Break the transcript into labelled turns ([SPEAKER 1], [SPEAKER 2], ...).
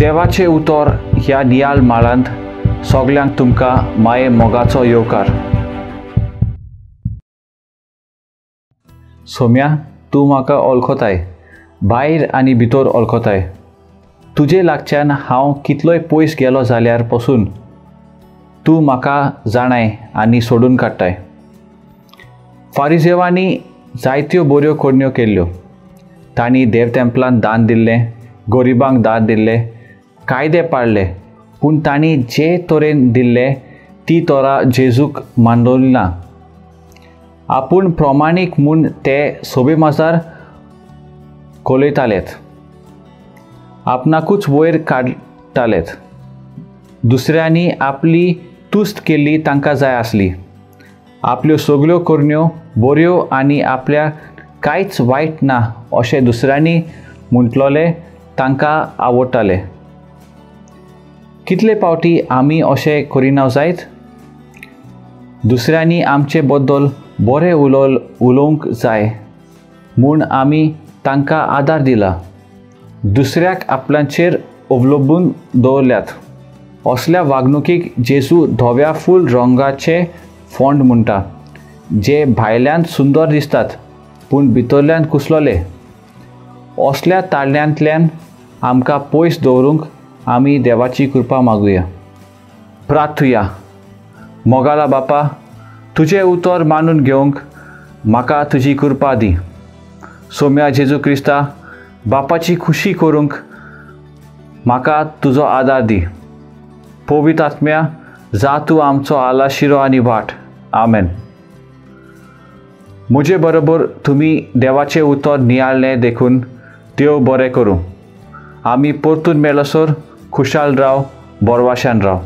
[SPEAKER 1] देवाचे उतर ह्या नियाल माळांत सगल्यांक तुमकां माये मोगाचो येवकार। सोम्या, तूं म्हाका वळखताय, भायर आनी भितर वळखताय। तुजे लागच्यान हांव कितलोय पयस गेलो जाल्यार पसून तूं म्हाका जाणाय आनी सोडून काडटाय। फारिसेवांनी जायत्यो बऱ्यो कोडण्यो केल्ल्यो। तांणी देवतेंपलांत दान दिल्लें, गरिबांक दान दिल्लें, कायदे पाळले, पूण तांणी जे तरेन दिल्ले ती तोरा जेजूक मानलोली ना। आपूण प्रमाणीक म्हूण ते सोबे माजार कोलयतालेत, आपणाकूच वयर काडटालेत। दुसऱ्यांनी आपली तुस्त केल्ली तांकां जाय आसली। आपल्यो सगल्यो कोडण्यो बऱ्यो आनी आपल्याक कांयच वायट ना अशें दुसऱ्यांनी म्हटलोले तांकां आवडटाले। कितले फावटी आमी अशें करिना जायत? दुसऱ्यांनी आमचे बद्दल बरें उलोवंक जाय म्हूण आमी तांकां आदार दिला, दुसऱ्याक आपल्याचेर अवलंबून दवरल्यात। असल्या वागणुकीक जेजू धव्या फूल रंगाचे फोंड म्हणटा, जे भायल्यान सुंदर दिसतात पूण भितरल्यान कुसलोले। असल्या ताळण्यांतल्यान आमकां पयस दवरूंक आमी देवाची कृपा मागुया। प्रार्थुया। मोगाला बापा, तुजें उतर मानून घेवंक म्हाका तुजी कृपा दी। सोम्या जेजू क्रिस्ता, बापाची खुशी करूंक म्हाका तुजो आदार दी। पवित्र आत्म्या, जा तूं आमचो आलाशिरो आनी वाट। आमेन। म्हजे बरोबर तुमी देवाचें उतर नियाळ्ळें देखून देव बरें करूं। आमी परतून मेळसर खुशाल राव, बरवाशान राव।